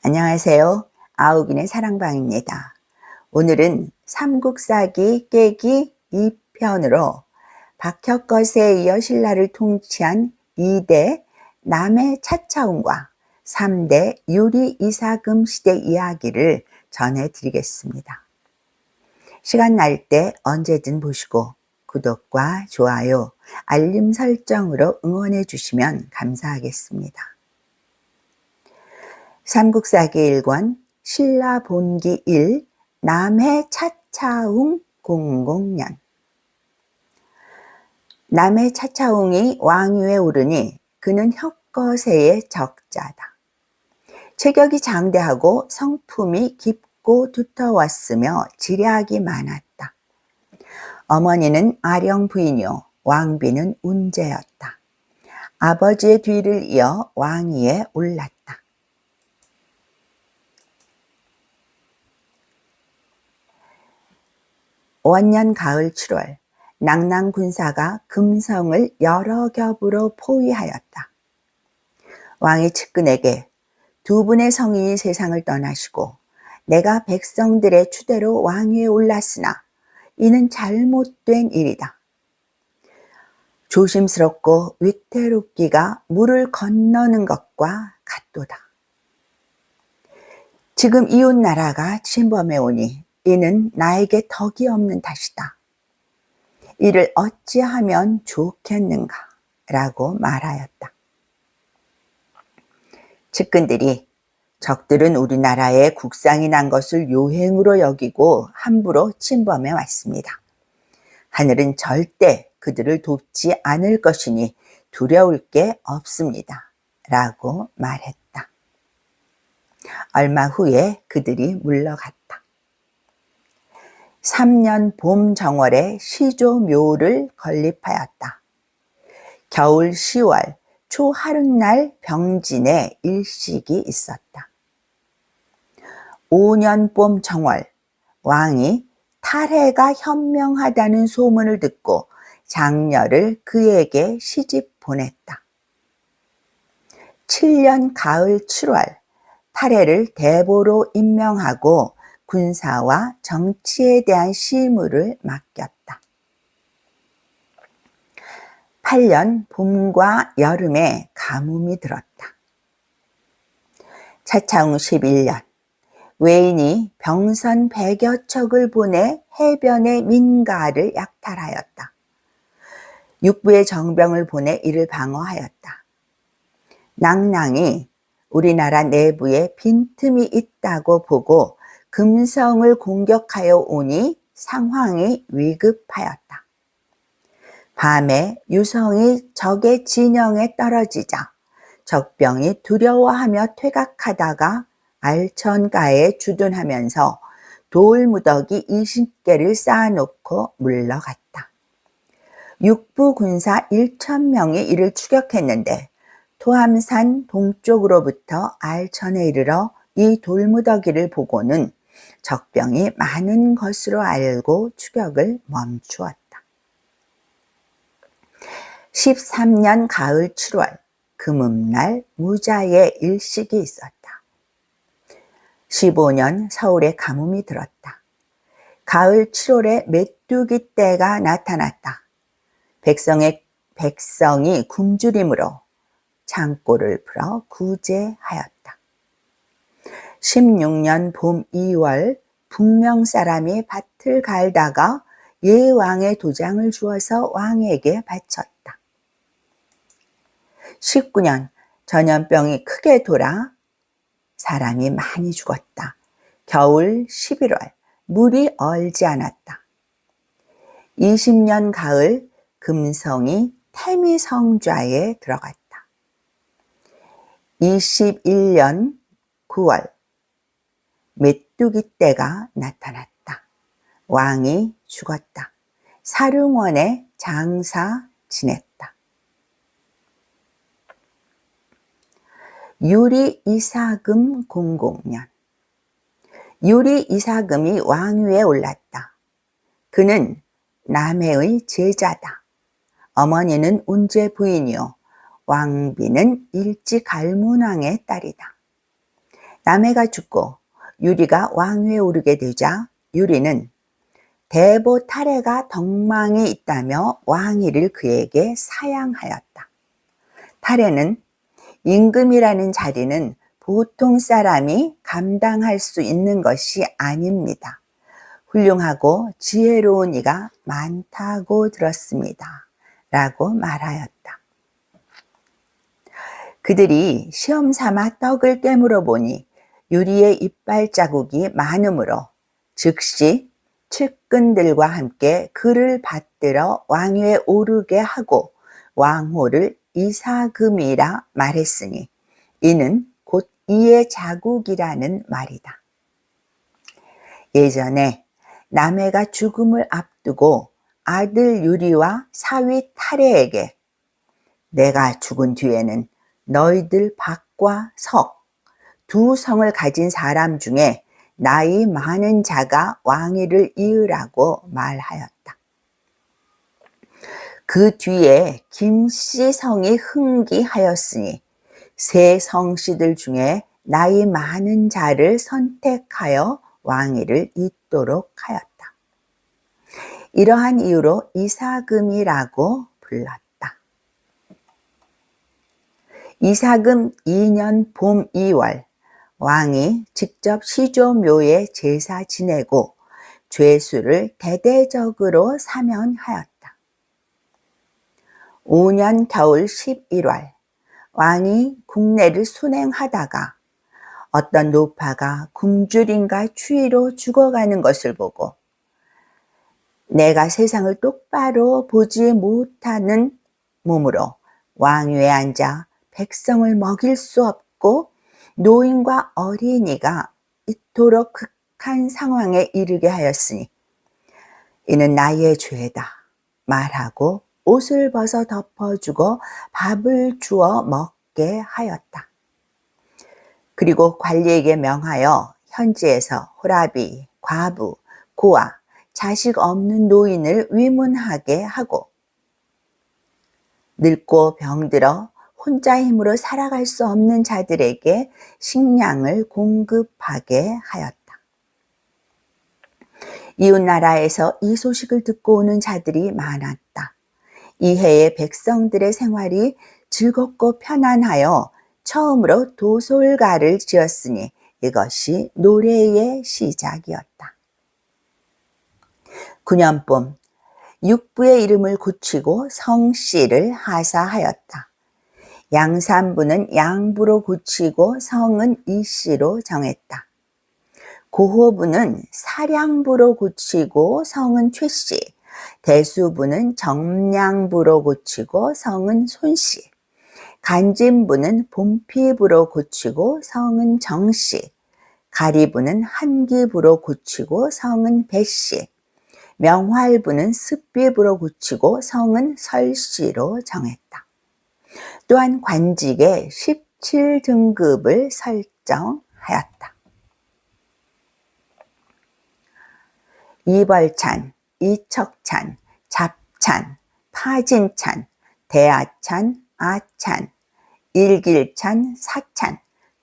안녕하세요. 아우긴의 사랑방입니다. 오늘은 삼국사기 깨기 2편으로 박혁거세에 이어 신라를 통치한 2대 남해 차차운과 3대 유리 이사금 시대 이야기를 전해드리겠습니다. 시간 날 때 언제든 보시고 구독과 좋아요, 알림 설정으로 응원해 주시면 감사하겠습니다. 삼국사기 1권 신라본기 1 남해 차차웅 공공년. 남해 차차웅이 왕위에 오르니 그는 혁거세의 적자다. 체격이 장대하고 성품이 깊고 두터웠으며 지략이 많았다. 어머니는 아령 부인이요 왕비는 운제였다. 아버지의 뒤를 이어 왕위에 올랐다. 원년 가을 7월 낙랑군사가 금성을 여러 겹으로 포위하였다. 왕이 측근에게 두 분의 성인이 세상을 떠나시고 내가 백성들의 추대로 왕위에 올랐으나 이는 잘못된 일이다. 조심스럽고 위태롭기가 물을 건너는 것과 같도다. 지금 이웃 나라가 침범해 오니 이는 나에게 덕이 없는 탓이다. 이를 어찌하면 좋겠는가? 라고 말하였다. 측근들이 적들은 우리나라에 국상이 난 것을 요행으로 여기고 함부로 침범해 왔습니다. 하늘은 절대 그들을 돕지 않을 것이니 두려울 게 없습니다. 라고 말했다. 얼마 후에 그들이 물러갔다. 3년 봄 정월에 시조묘를 건립하였다. 겨울 10월 초하룻날 병진에 일식이 있었다. 5년 봄 정월 왕이 탈해가 현명하다는 소문을 듣고 장녀를 그에게 시집 보냈다. 7년 가을 7월 탈해를 대보로 임명하고 군사와 정치에 대한 시무를 맡겼다. 8년 봄과 여름에 가뭄이 들었다. 차차웅 11년 외인이 병선 100여 척을 보내 해변의 민가를 약탈하였다. 육부의 정병을 보내 이를 방어하였다. 낙랑이 우리나라 내부에 빈틈이 있다고 보고 금성을 공격하여 오니 상황이 위급하였다. 밤에 유성이 적의 진영에 떨어지자 적병이 두려워하며 퇴각하다가 알천가에 주둔하면서 돌무더기 20개를 쌓아놓고 물러갔다. 육부 군사 1,000명이 이를 추격했는데 토암산 동쪽으로부터 알천에 이르러 이 돌무더기를 보고는 적병이 많은 것으로 알고 추격을 멈추었다. 13년 가을 7월 금음날 무자의 일식이 있었다. 15년 서울에 가뭄이 들었다. 가을 7월에 메뚜기 떼가 나타났다. 백성이 굶주림으로 창고를 풀어 구제하였다. 16년 봄 2월 북명 사람이 밭을 갈다가 예왕의 도장을 주어서 왕에게 바쳤다. 19년 전염병이 크게 돌아 사람이 많이 죽었다. 겨울 11월 물이 얼지 않았다. 20년 가을 금성이 태미성좌에 들어갔다. 21년 9월 메뚜기 떼가 나타났다. 왕이 죽었다. 사릉원에 장사 지냈다. 유리 이사금 공공년. 유리 이사금이 왕위에 올랐다. 그는 남해의 제자다. 어머니는 운제 부인이요 왕비는 일지갈문왕의 딸이다. 남해가 죽고 유리가 왕위에 오르게 되자 유리는 대보 타레가 덕망이 있다며 왕위를 그에게 사양하였다. 타레는 임금이라는 자리는 보통 사람이 감당할 수 있는 것이 아닙니다. 훌륭하고 지혜로운 이가 많다고 들었습니다. 라고 말하였다. 그들이 시험 삼아 떡을 깨물어 보니 유리의 이빨 자국이 많으므로 즉시 측근들과 함께 그를 받들어 왕위에 오르게 하고 왕호를 이사금이라 말했으니 이는 곧 이의 자국이라는 말이다. 예전에 남해가 죽음을 앞두고 아들 유리와 사위 타레에게 내가 죽은 뒤에는 너희들 박과 석 두 성을 가진 사람 중에 나이 많은 자가 왕위를 이으라고 말하였다. 그 뒤에 김씨 성이 흥기하였으니 세 성씨들 중에 나이 많은 자를 선택하여 왕위를 잇도록 하였다. 이러한 이유로 이사금이라고 불렀다. 이사금 2년 봄 2월 왕이 직접 시조묘에 제사 지내고 죄수를 대대적으로 사면하였다. 5년 겨울 11월 왕이 국내를 순행하다가 어떤 노파가 굶주림과 추위로 죽어가는 것을 보고 내가 세상을 똑바로 보지 못하는 몸으로 왕위에 앉아 백성을 먹일 수 없고 노인과 어린이가 이토록 극한 상황에 이르게 하였으니 이는 나의 죄다 말하고 옷을 벗어 덮어주고 밥을 주어 먹게 하였다. 그리고 관리에게 명하여 현지에서 호라비, 과부, 고아, 자식 없는 노인을 위문하게 하고 늙고 병들어 혼자 힘으로 살아갈 수 없는 자들에게 식량을 공급하게 하였다. 이웃나라에서 이 소식을 듣고 오는 자들이 많았다. 이 해에 백성들의 생활이 즐겁고 편안하여 처음으로 도솔가를 지었으니 이것이 노래의 시작이었다. 9년 봄 육부의 이름을 고치고 성씨를 하사하였다. 양산부는 양부로 고치고 성은 이씨로 정했다. 고호부는 사량부로 고치고 성은 최씨, 대수부는 정량부로 고치고 성은 손씨, 간진부는 본피부로 고치고 성은 정씨, 가리부는 한기부로 고치고 성은 배씨, 명활부는 습비부로 고치고 성은 설씨로 정했다. 또한 관직에 17등급을 설정하였다. 이벌찬, 이척찬, 잡찬, 파진찬, 대아찬, 아찬, 일길찬, 사찬,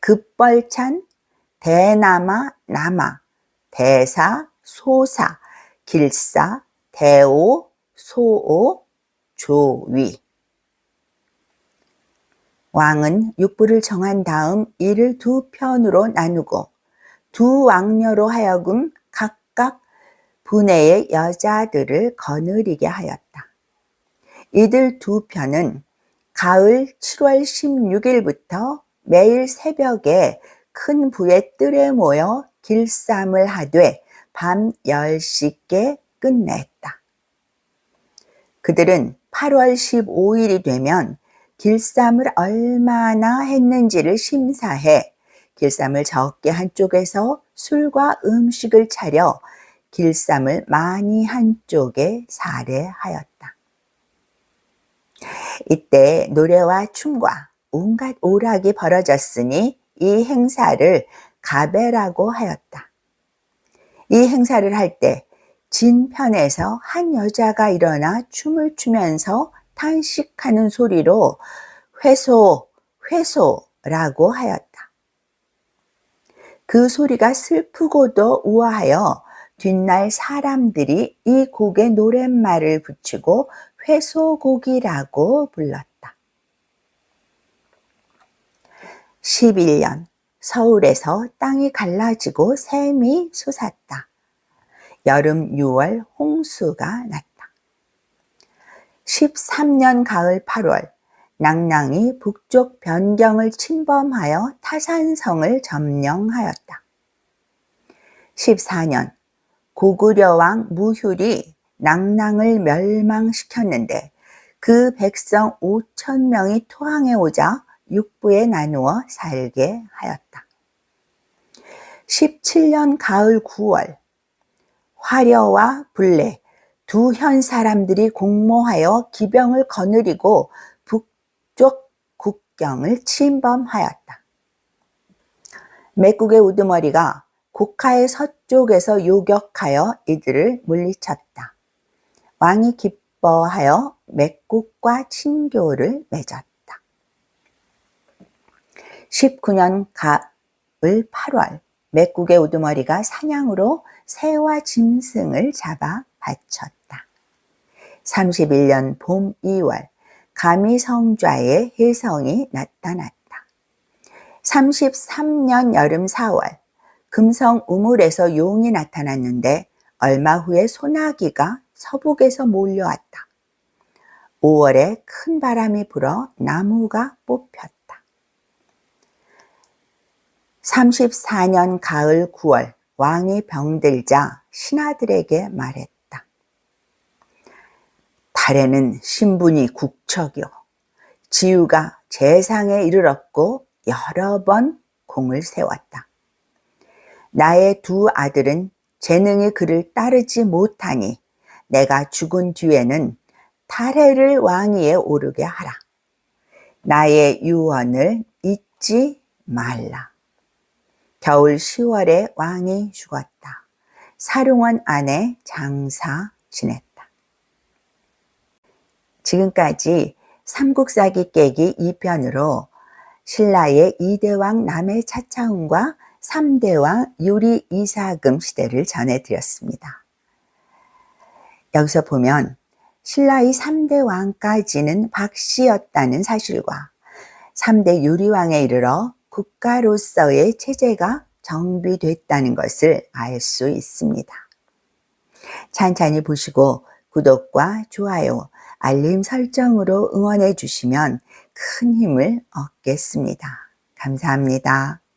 급벌찬, 대나마, 나마, 대사, 소사, 길사, 대오, 소오, 조위. 왕은 육부를 정한 다음 이를 두 편으로 나누고 두 왕녀로 하여금 각각 부내의 여자들을 거느리게 하였다. 이들 두 편은 가을 7월 16일부터 매일 새벽에 큰 부의 뜰에 모여 길쌈을 하되 밤 10시께 끝냈다. 그들은 8월 15일이 되면 길쌈을 얼마나 했는지를 심사해 길쌈을 적게 한 쪽에서 술과 음식을 차려 길쌈을 많이 한 쪽에 살해하였다. 이때 노래와 춤과 온갖 오락이 벌어졌으니 이 행사를 가베라고 하였다. 이 행사를 할 때 진편에서 한 여자가 일어나 춤을 추면서 탄식하는 소리로 회소, 회소라고 하였다. 그 소리가 슬프고도 우아하여 뒷날 사람들이 이 곡에 노랫말을 붙이고 회소곡이라고 불렀다. 11년 서울에서 땅이 갈라지고 샘이 솟았다. 여름 6월 홍수가 났다. 13년 가을 8월 낭낭이 북쪽 변경을 침범하여 타산성을 점령하였다. 14년 고구려 왕 무휴리 낭낭을 멸망시켰는데 그 백성 5천 명이 토항해 오자 육부에 나누어 살게 하였다. 17년 가을 9월 화려와 불레 두 현 사람들이 공모하여 기병을 거느리고 북쪽 국경을 침범하였다. 맥국의 우두머리가 고카의 서쪽에서 요격하여 이들을 물리쳤다. 왕이 기뻐하여 맥국과 친교를 맺었다. 19년 가을 8월 맥국의 우두머리가 사냥으로 새와 짐승을 잡아 바쳤다. 31년 봄 2월 가미성좌에 혜성이 나타났다. 33년 여름 4월 금성 우물에서 용이 나타났는데 얼마 후에 소나기가 서북에서 몰려왔다. 5월에 큰 바람이 불어 나무가 뽑혔다. 34년 가을 9월 왕이 병들자 신하들에게 말했다. 달에는 신분이 국척이요 지우가 재상에 이르렀고 여러 번 공을 세웠다. 나의 두 아들은 재능이 그를 따르지 못하니 내가 죽은 뒤에는 달해를 왕위에 오르게 하라. 나의 유언을 잊지 말라. 겨울 10월에 왕이 죽었다. 사룡원 안에 장사 지냈다. 지금까지 삼국사기 깨기 2편으로 신라의 2대왕 남해 차차운과 3대왕 유리 이사금 시대를 전해드렸습니다. 여기서 보면 신라의 3대 왕까지는 박씨였다는 사실과 3대 유리왕에 이르러 국가로서의 체제가 정비됐다는 것을 알 수 있습니다. 찬찬히 보시고 구독과 좋아요, 알림 설정으로 응원해 주시면 큰 힘을 얻겠습니다. 감사합니다.